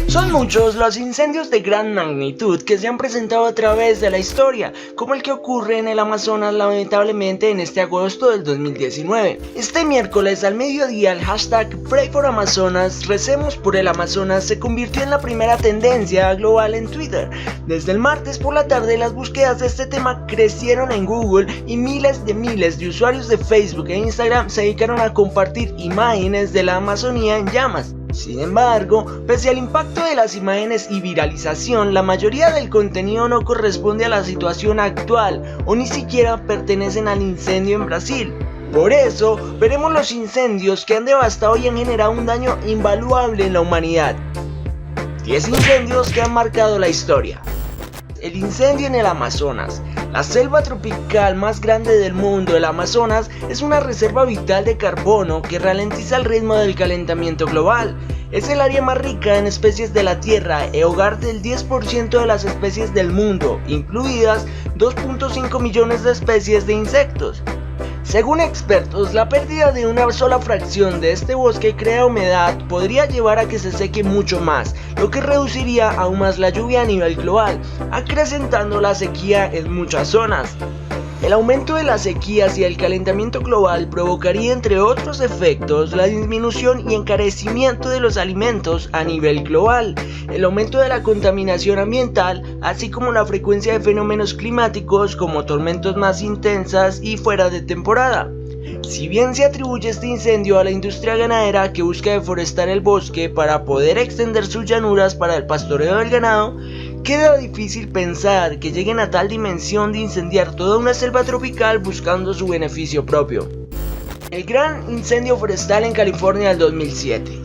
Son muchos los incendios de gran magnitud que se han presentado a través de la historia, como el que ocurre en el Amazonas lamentablemente en este agosto del 2019. Este miércoles al mediodía el hashtag #PrayForAmazonas, recemos por el Amazonas, se convirtió en la primera tendencia global en Twitter. Desde el martes por la tarde las búsquedas de este tema crecieron en Google y miles de usuarios de Facebook e Instagram se dedicaron a compartir imágenes de la Amazonía en llamas. Sin embargo, pese al impacto de las imágenes y viralización, la mayoría del contenido no corresponde a la situación actual o ni siquiera pertenecen al incendio en Brasil. Por eso, veremos los incendios que han devastado y han generado un daño invaluable en la humanidad. 10 incendios que han marcado la historia. El incendio en el Amazonas. La selva tropical más grande del mundo, el Amazonas, es una reserva vital de carbono que ralentiza el ritmo del calentamiento global. Es el área más rica en especies de la Tierra y hogar del 10% de las especies del mundo, incluidas 2.5 millones de especies de insectos. Según expertos, la pérdida de una sola fracción de este bosque crea humedad podría llevar a que se seque mucho más, lo que reduciría aún más la lluvia a nivel global, acrecentando la sequía en muchas zonas. El aumento de las sequías y el calentamiento global provocaría, entre otros efectos, la disminución y encarecimiento de los alimentos a nivel global, el aumento de la contaminación ambiental, así como la frecuencia de fenómenos climáticos como tormentas más intensas y fuera de temporada. Si bien se atribuye este incendio a la industria ganadera que busca deforestar el bosque para poder extender sus llanuras para el pastoreo del ganado, queda difícil pensar que lleguen a tal dimensión de incendiar toda una selva tropical buscando su beneficio propio. El gran incendio forestal en California del 2007.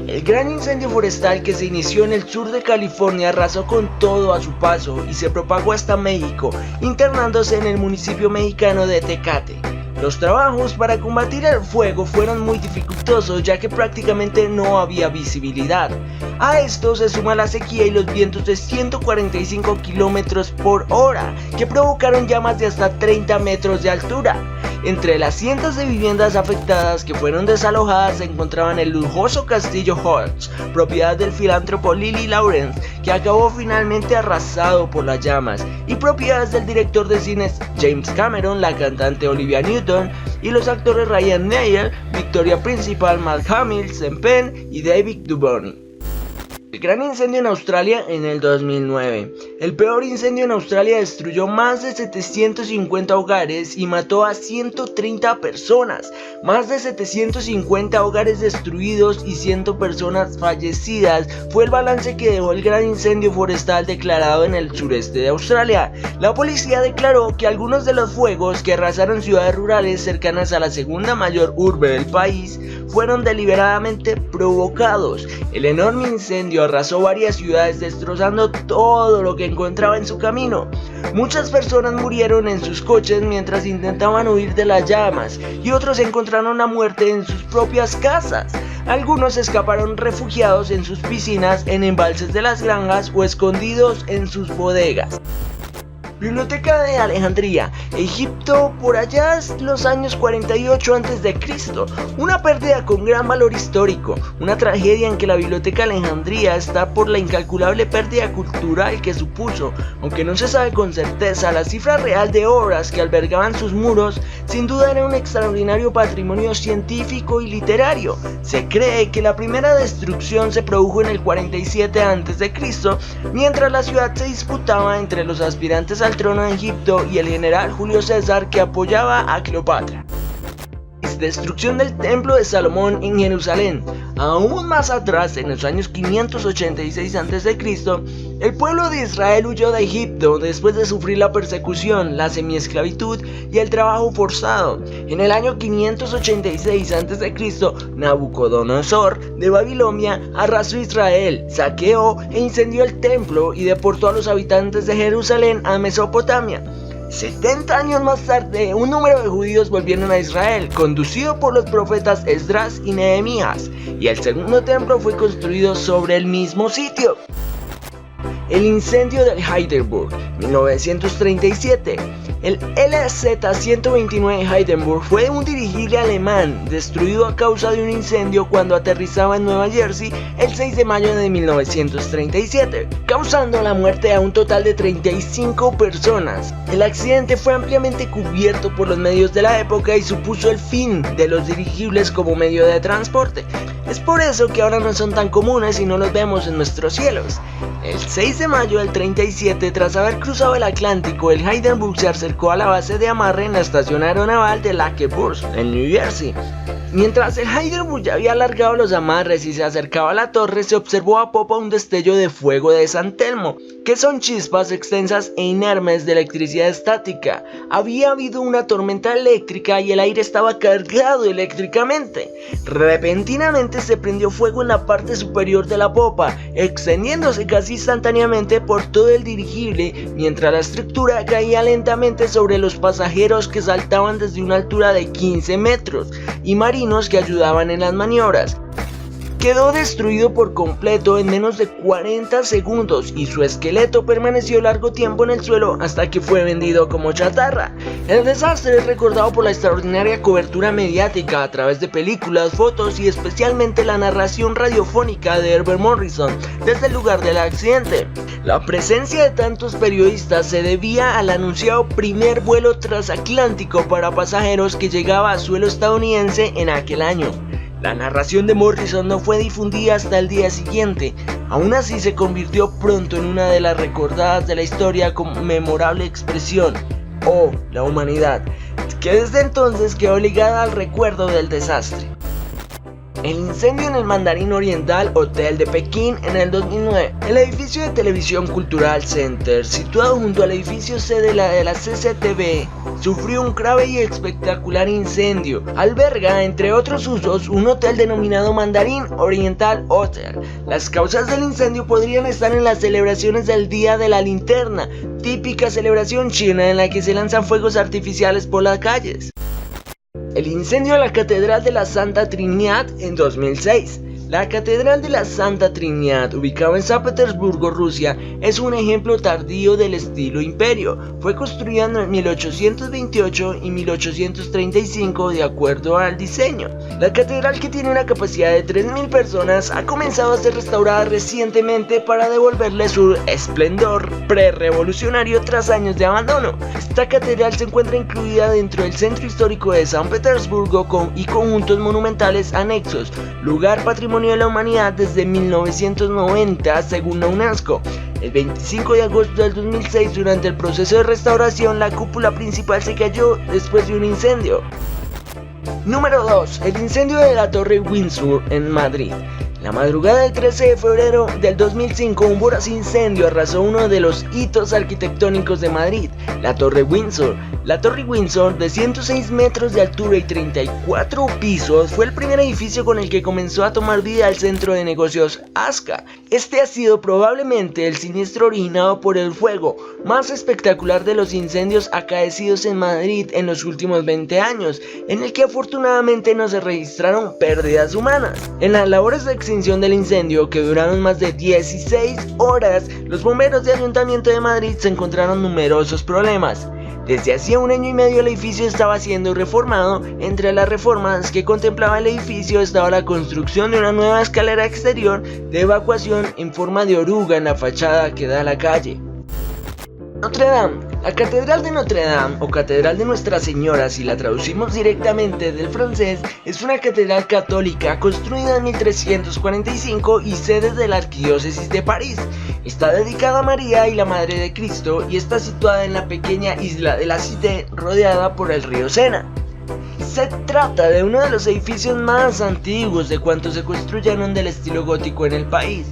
El gran incendio forestal que se inició en el sur de California arrasó con todo a su paso y se propagó hasta México, internándose en el municipio mexicano de Tecate. Los trabajos para combatir el fuego fueron muy dificultosos ya que prácticamente no había visibilidad. A esto se suma la sequía y los vientos de 145 km/h que provocaron llamas de hasta 30 metros de altura. Entre las cientos de viviendas afectadas que fueron desalojadas se encontraban el lujoso castillo Hodge, propiedad del filántropo Lily Lawrence, que acabó finalmente arrasado por las llamas, y propiedades del director de cines James Cameron, la cantante Olivia Newton y los actores Ryan Neyer, Victoria Principal, Mark Hamill, Sean Penn y David Duchovny. El gran incendio en Australia en el 2009. El peor incendio en Australia destruyó más de 750 hogares y mató a 130 personas. Más de 750 hogares destruidos y 100 personas fallecidas fue el balance que dejó el gran incendio forestal declarado en el sureste de Australia. La policía declaró que algunos de los fuegos que arrasaron ciudades rurales cercanas a la segunda mayor urbe del país fueron deliberadamente provocados. El enorme incendio arrasó varias ciudades destrozando todo lo que encontraba en su camino. Muchas personas murieron en sus coches mientras intentaban huir de las llamas y otros encontraron la muerte en sus propias casas. Algunos escaparon refugiados en sus piscinas, en embalses de las granjas o escondidos en sus bodegas. Biblioteca de Alejandría, Egipto, por allá los años 48 a.C. Una pérdida con gran valor histórico, una tragedia en que la Biblioteca de Alejandría está por la incalculable pérdida cultural que supuso. Aunque no se sabe con certeza la cifra real de obras que albergaban sus muros, sin duda era un extraordinario patrimonio científico y literario. Se cree que la primera destrucción se produjo en el 47 a.C., mientras la ciudad se disputaba entre los aspirantes al trono de Egipto y el general Julio César que apoyaba a Cleopatra. Destrucción del templo de Salomón en Jerusalén. Aún más atrás, en los años 586 a.C., el pueblo de Israel huyó de Egipto después de sufrir la persecución, la semiesclavitud y el trabajo forzado. En el año 586 a.C., Nabucodonosor de Babilonia arrasó Israel, saqueó e incendió el templo y deportó a los habitantes de Jerusalén a Mesopotamia. 70 años más tarde, un número de judíos volvieron a Israel, conducido por los profetas Esdras y Nehemías, y el segundo templo fue construido sobre el mismo sitio. El incendio de Heidelberg, 1937. El LZ-129 Hindenburg fue un dirigible alemán destruido a causa de un incendio cuando aterrizaba en Nueva Jersey el 6 de mayo de 1937, causando la muerte a un total de 35 personas. El accidente fue ampliamente cubierto por los medios de la época y supuso el fin de los dirigibles como medio de transporte. Es por eso que ahora no son tan comunes y no los vemos en nuestros cielos. El 6 de mayo del 37, tras haber cruzado el Atlántico, el Hindenburg se acercó a la base de amarre en la estación aeronaval de Lake Worth, en New Jersey. Mientras el Hindenburg ya había alargado los amarres y se acercaba a la torre, se observó a popa un destello de fuego de San Telmo, que son chispas extensas e inermes de electricidad estática. Había habido una tormenta eléctrica y el aire estaba cargado eléctricamente. Repentinamente se prendió fuego en la parte superior de la popa, extendiéndose casi instantáneamente por todo el dirigible, mientras la estructura caía lentamente sobre los pasajeros que saltaban desde una altura de 15 metros y marinos que ayudaban en las maniobras. Quedó destruido por completo en menos de 40 segundos y su esqueleto permaneció largo tiempo en el suelo hasta que fue vendido como chatarra. El desastre es recordado por la extraordinaria cobertura mediática a través de películas, fotos y especialmente la narración radiofónica de Herbert Morrison desde el lugar del accidente. La presencia de tantos periodistas se debía al anunciado primer vuelo transatlántico para pasajeros que llegaba a suelo estadounidense en aquel año. La narración de Morrison no fue difundida hasta el día siguiente, aún así se convirtió pronto en una de las recordadas de la historia con memorable expresión, "Oh, la humanidad", que desde entonces quedó ligada al recuerdo del desastre. El incendio en el Mandarín Oriental Hotel de Pekín en el 2009. El edificio de Televisión Cultural Center, situado junto al edificio sede de la CCTV, sufrió un grave y espectacular incendio. Alberga, entre otros usos, un hotel denominado Mandarín Oriental Hotel. Las causas del incendio podrían estar en las celebraciones del Día de la Linterna, típica celebración china en la que se lanzan fuegos artificiales por las calles. El incendio de la Catedral de la Santa Trinidad en 2006. La Catedral de la Santa Trinidad, ubicada en San Petersburgo, Rusia, es un ejemplo tardío del estilo imperio. Fue construida en 1828 y 1835 de acuerdo al diseño. La catedral, que tiene una capacidad de 3.000 personas, ha comenzado a ser restaurada recientemente para devolverle su esplendor pre-revolucionario tras años de abandono. Esta catedral se encuentra incluida dentro del centro histórico de San Petersburgo y conjuntos monumentales anexos, lugar patrimonio de la humanidad desde 1990 según la UNESCO. El 25 de agosto del 2006, durante el proceso de restauración, la cúpula principal se cayó después de un incendio. Número 2. El incendio de la Torre Windsor en Madrid. La madrugada del 13 de febrero del 2005, un voraz incendio arrasó uno de los hitos arquitectónicos de Madrid, la Torre Windsor. La Torre Windsor, de 106 metros de altura y 34 pisos, fue el primer edificio con el que comenzó a tomar vida el centro de negocios Asca. Este ha sido probablemente el siniestro originado por el fuego más espectacular de los incendios acaecidos en Madrid en los últimos 20 años, en el que afortunadamente no se registraron pérdidas humanas. En las labores de extinción del incendio, que duraron más de 16 horas, los bomberos del Ayuntamiento de Madrid se encontraron numerosos problemas. Desde hacía un año y medio el edificio estaba siendo reformado. Entre las reformas que contemplaba el edificio estaba la construcción de una nueva escalera exterior de evacuación en forma de oruga en la fachada que da a la calle. Notre Dame. La Catedral de Notre Dame, o Catedral de Nuestra Señora si la traducimos directamente del francés, es una catedral católica construida en 1345 y sede de la Arquidiócesis de París. Está dedicada a María y la Madre de Cristo y está situada en la pequeña isla de la Cité, rodeada por el río Sena. Se trata de uno de los edificios más antiguos de cuantos se construyeron del estilo gótico en el país.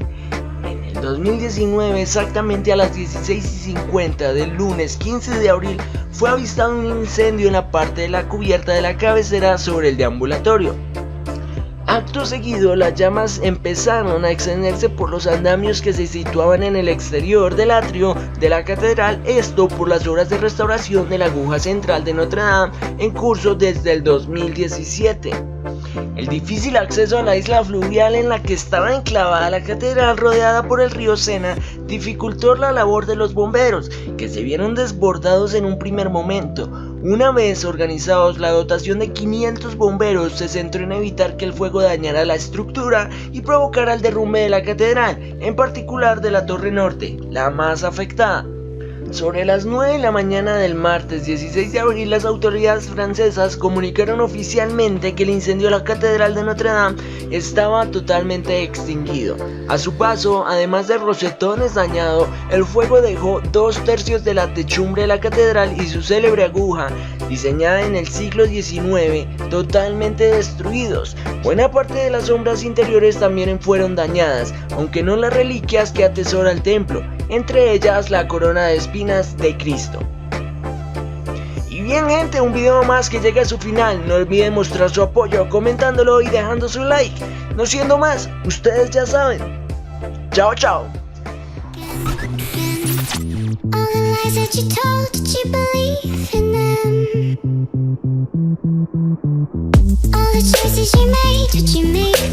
En 2019, exactamente a las 16:50 del lunes 15 de abril, fue avistado un incendio en la parte de la cubierta de la cabecera sobre el deambulatorio. Acto seguido, las llamas empezaron a extenderse por los andamios que se situaban en el exterior del atrio de la catedral, esto por las obras de restauración de la aguja central de Notre Dame en curso desde el 2017. El difícil acceso a la isla fluvial en la que estaba enclavada la catedral rodeada por el río Sena dificultó la labor de los bomberos, que se vieron desbordados en un primer momento. Una vez organizados, la dotación de 500 bomberos se centró en evitar que el fuego dañara la estructura y provocara el derrumbe de la catedral, en particular de la torre norte, la más afectada. Sobre las 9 de la mañana del martes 16 de abril, las autoridades francesas comunicaron oficialmente que el incendio de la Catedral de Notre Dame estaba totalmente extinguido. A su paso, además de rosetones dañados, el fuego dejó 2/3 de la techumbre de la catedral y su célebre aguja, diseñada en el siglo XIX, totalmente destruidos. Buena parte de las sombras interiores también fueron dañadas, aunque no las reliquias que atesora el templo, entre ellas la corona de espinas de Cristo. Y bien gente, un video más que llega a su final. No olviden mostrar su apoyo comentándolo y dejando su like. No siendo más, ustedes ya saben. Chao, chao. All the lies that you told, did you believe in them? All the choices you made, did you make